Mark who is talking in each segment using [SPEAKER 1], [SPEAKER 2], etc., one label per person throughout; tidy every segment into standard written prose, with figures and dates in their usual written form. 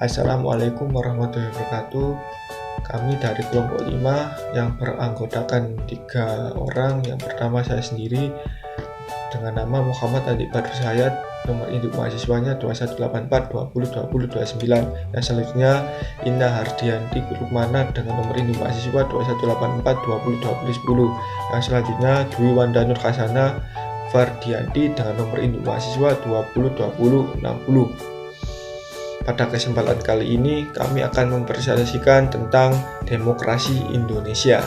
[SPEAKER 1] Assalamualaikum warahmatullahi wabarakatuh. Kami dari kelompok 5 yang beranggotakan 3 orang. Yang pertama saya sendiri dengan nama Muhammad Adi Badrus Hayat, nomor induk mahasiswanya 2184202029. Yang selanjutnya Inna Hardianti Lukmana dengan nomor induk mahasiswa 2184202010. Yang selanjutnya Dwi Wanda Nur Hasana Fardianti dengan nomor induk mahasiswa 202060. Pada kesempatan kali ini kami akan mempresentasikan tentang demokrasi Indonesia.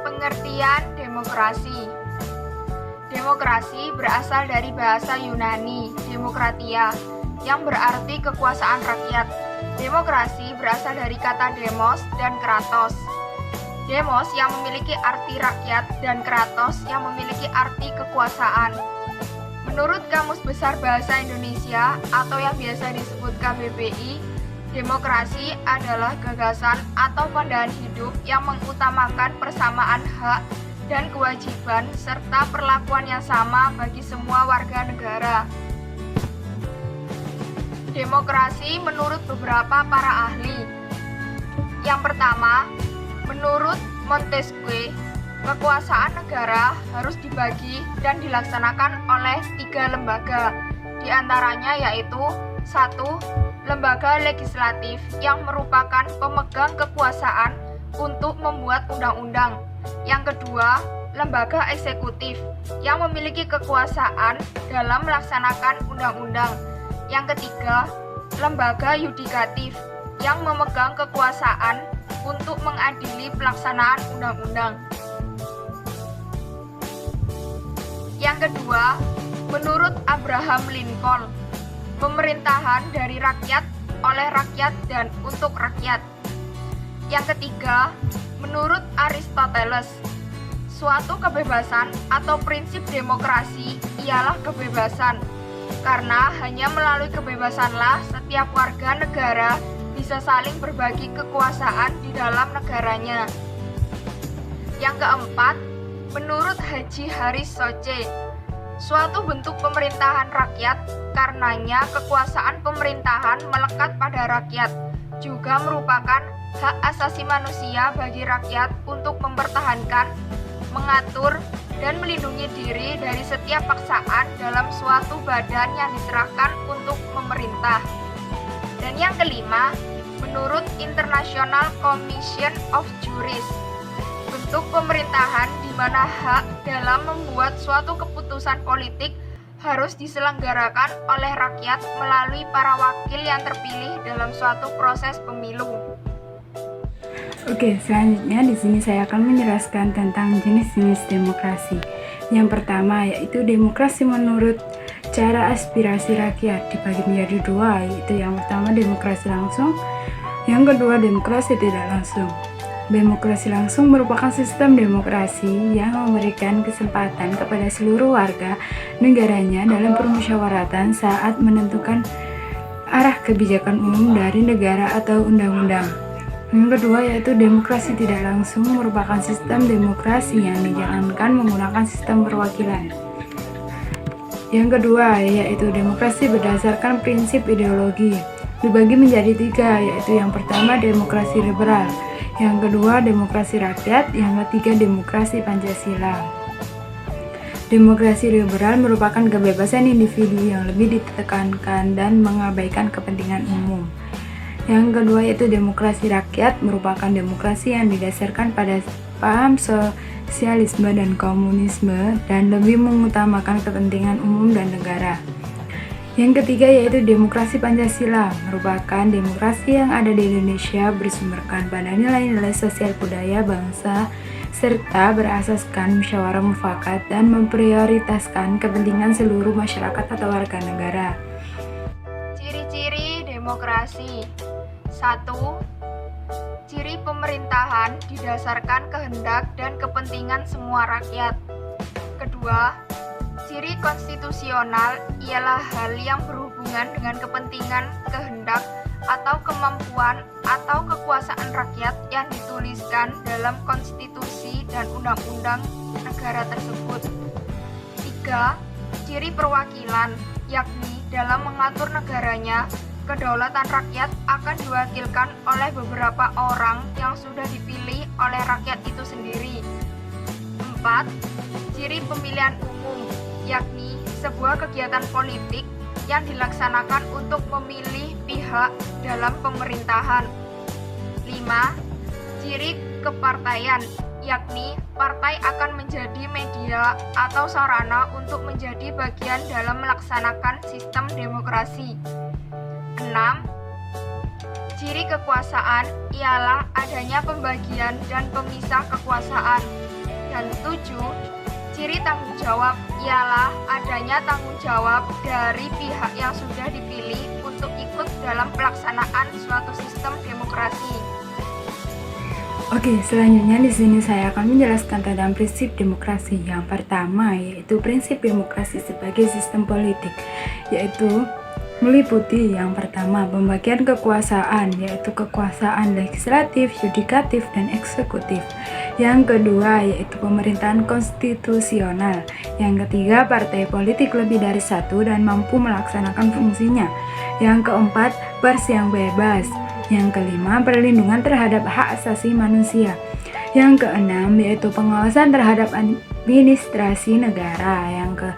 [SPEAKER 2] Pengertian demokrasi. Demokrasi berasal dari bahasa Yunani, demokratia, yang berarti kekuasaan rakyat. Demokrasi berasal dari kata demos dan kratos. Demos yang memiliki arti rakyat dan kratos yang memiliki arti kekuasaan. Menurut Kamus Besar Bahasa Indonesia atau yang biasa disebut KBBI, demokrasi adalah gagasan atau pandangan hidup yang mengutamakan persamaan hak dan kewajiban serta perlakuan yang sama bagi semua warga negara. Demokrasi menurut beberapa para ahli. Yang pertama, menurut Montesquieu, kekuasaan negara harus dibagi dan dilaksanakan oleh 3 lembaga, diantaranya yaitu 1. Lembaga legislatif yang merupakan pemegang kekuasaan untuk membuat undang-undang. Yang kedua, lembaga eksekutif yang memiliki kekuasaan dalam melaksanakan undang-undang. Yang ketiga, lembaga yudikatif yang memegang kekuasaan untuk mengadili pelaksanaan undang-undang. Yang kedua, menurut Abraham Lincoln, pemerintahan dari rakyat, oleh rakyat, dan untuk rakyat. Yang ketiga, menurut Aristoteles, suatu kebebasan atau prinsip demokrasi ialah kebebasan, karena hanya melalui kebebasanlah setiap warga negara bisa saling berbagi kekuasaan di dalam negaranya. Yang keempat, menurut Haji Haris Soce, suatu bentuk pemerintahan rakyat, karenanya kekuasaan pemerintahan melekat pada rakyat, juga merupakan hak asasi manusia bagi rakyat untuk mempertahankan, mengatur, dan melindungi diri dari setiap paksaan dalam suatu badan yang diserahkan untuk memerintah. Dan yang kelima, menurut International Commission of Jurists, bentuk pemerintahan di mana hak dalam membuat suatu keputusan politik harus diselenggarakan oleh rakyat melalui para wakil yang terpilih dalam suatu proses pemilu.
[SPEAKER 3] Oke, selanjutnya di sini saya akan menjelaskan tentang jenis-jenis demokrasi. Yang pertama yaitu demokrasi menurut cara aspirasi rakyat, dibagi menjadi 2, yaitu yang pertama demokrasi langsung, yang kedua demokrasi tidak langsung. Demokrasi langsung merupakan sistem demokrasi yang memberikan kesempatan kepada seluruh warga negaranya dalam permusyawaratan saat menentukan arah kebijakan umum dari negara atau undang-undang. Yang kedua yaitu demokrasi tidak langsung merupakan sistem demokrasi yang dijalankan menggunakan sistem perwakilan. Yang kedua yaitu demokrasi berdasarkan prinsip ideologi, dibagi menjadi 3, yaitu yang pertama demokrasi liberal, yang kedua demokrasi rakyat, yang ketiga demokrasi Pancasila. Demokrasi liberal merupakan kebebasan individu yang lebih ditekankan dan mengabaikan kepentingan umum. Yang kedua yaitu demokrasi rakyat, merupakan demokrasi yang didasarkan pada paham sosialisme dan komunisme dan lebih mengutamakan kepentingan umum dan negara. Yang ketiga yaitu demokrasi Pancasila, merupakan demokrasi yang ada di Indonesia bersumberkan pada nilai-nilai sosial budaya bangsa serta berasaskan musyawarah mufakat dan memprioritaskan kepentingan seluruh masyarakat atau warga negara.
[SPEAKER 2] Ciri-ciri demokrasi. 1. Ciri pemerintahan didasarkan kehendak dan kepentingan semua rakyat. Kedua, ciri konstitusional ialah hal yang berhubungan dengan kepentingan, kehendak, atau kemampuan atau kekuasaan rakyat yang dituliskan dalam konstitusi dan undang-undang negara tersebut. 3. Ciri perwakilan yakni dalam mengatur negaranya, kedaulatan rakyat akan diwakilkan oleh beberapa orang yang sudah dipilih oleh rakyat itu sendiri. 4. Ciri pemilihan umum, yakni sebuah kegiatan politik yang dilaksanakan untuk memilih pihak dalam pemerintahan. 5. Ciri kepartaian, yakni partai akan menjadi media atau sarana untuk menjadi bagian dalam melaksanakan sistem demokrasi. 6. Ciri kekuasaan ialah adanya pembagian dan pemisah kekuasaan. Dan 7. Ciri tanggung jawab ialah adanya tanggung jawab dari pihak yang sudah dipilih untuk ikut dalam pelaksanaan suatu sistem demokrasi.
[SPEAKER 3] Oke, selanjutnya di sini saya akan menjelaskan tentang prinsip demokrasi. Yang pertama yaitu prinsip demokrasi sebagai sistem politik, yaitu meliputi yang pertama pembagian kekuasaan, yaitu kekuasaan legislatif, yudikatif, dan eksekutif. Yang kedua yaitu pemerintahan konstitusional. Yang ketiga partai politik lebih dari satu dan mampu melaksanakan fungsinya. Yang keempat pers yang bebas. Yang kelima perlindungan terhadap hak asasi manusia. Yang keenam yaitu pengawasan terhadap administrasi negara. Yang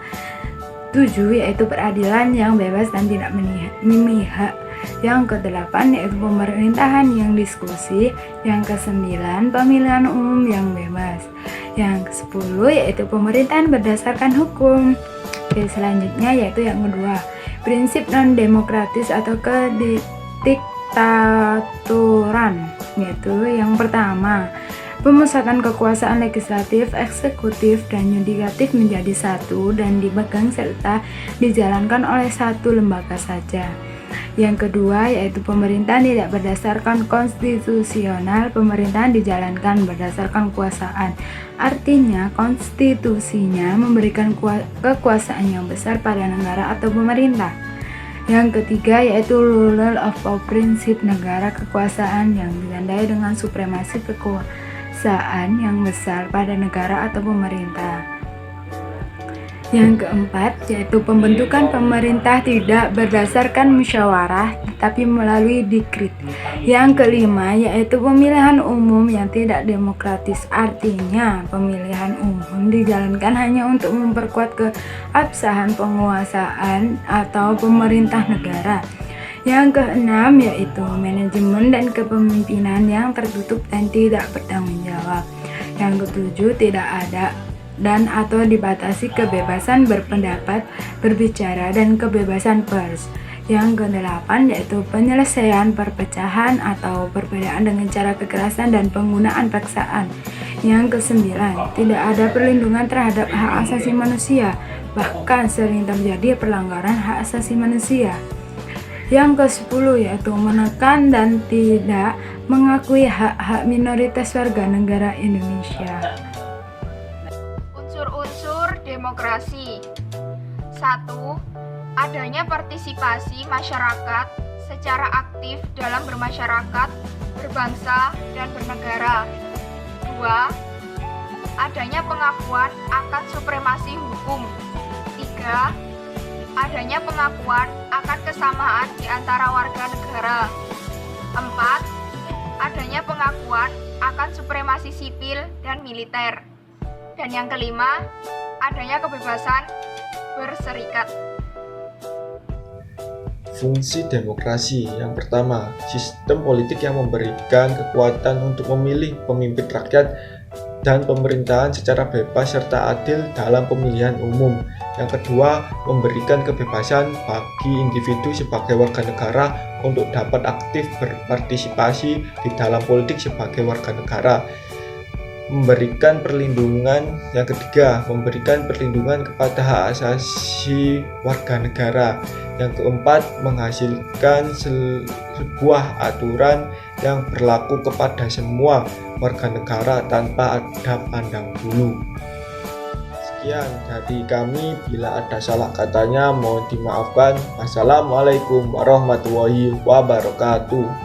[SPEAKER 3] ketujuh yaitu peradilan yang bebas dan tidak memihak. Yang kedelapan yaitu pemerintahan yang diskusi. Yang kesembilan pemilihan umum yang bebas. Yang kesepuluh yaitu pemerintahan berdasarkan hukum. Oke, selanjutnya yaitu yang kedua, prinsip non-demokratis atau kediktaturan, yaitu yang pertama pemusatan kekuasaan legislatif, eksekutif, dan yudikatif menjadi satu dan dipegang serta dijalankan oleh satu lembaga saja. Yang kedua yaitu pemerintahan tidak berdasarkan konstitusional, pemerintahan dijalankan berdasarkan kekuasaan. Artinya konstitusinya memberikan kekuasaan yang besar pada negara atau pemerintah. Yang ketiga yaitu rule of law, prinsip negara kekuasaan yang ditandai dengan supremasi kekuasaan yang besar pada negara atau pemerintah. Yang keempat yaitu pembentukan pemerintah tidak berdasarkan musyawarah tetapi melalui dekret. Yang kelima yaitu pemilihan umum yang tidak demokratis, artinya pemilihan umum dijalankan hanya untuk memperkuat keabsahan penguasaan atau pemerintah negara. Yang keenam yaitu manajemen dan kepemimpinan yang tertutup dan tidak bertanggung jawab. Yang ketujuh tidak ada dan atau dibatasi kebebasan berpendapat, berbicara, dan kebebasan pers. Yang kedelapan yaitu penyelesaian perpecahan atau perbedaan dengan cara kekerasan dan penggunaan paksaan. Yang kesembilan tidak ada perlindungan terhadap hak asasi manusia, bahkan sering terjadi pelanggaran hak asasi manusia. Yang ke-10 yaitu menekan dan tidak mengakui hak-hak minoritas warga negara Indonesia.
[SPEAKER 2] Unsur-unsur demokrasi. 1. Adanya partisipasi masyarakat secara aktif dalam bermasyarakat, berbangsa, dan bernegara. 2. Adanya pengakuan akan supremasi hukum. 3. Adanya pengakuan akan kesamaan di antara warga negara. 4. Adanya pengakuan akan supremasi sipil dan militer. Dan yang kelima, adanya kebebasan berserikat.
[SPEAKER 1] Fungsi demokrasi yang pertama, sistem politik yang memberikan kekuatan untuk memilih pemimpin rakyat dan pemerintahan secara bebas serta adil dalam pemilihan umum. Yang kedua, memberikan kebebasan bagi individu sebagai warga negara untuk dapat aktif berpartisipasi di dalam politik sebagai warga negara. Memberikan perlindungan. Yang ketiga, memberikan perlindungan kepada hak asasi warga negara. Yang keempat, menghasilkan sebuah aturan yang berlaku kepada semua warga negara tanpa ada pandang bulu. Sekian dari kami, bila ada salah katanya mohon dimaafkan. Wassalamualaikum warahmatullahi wabarakatuh.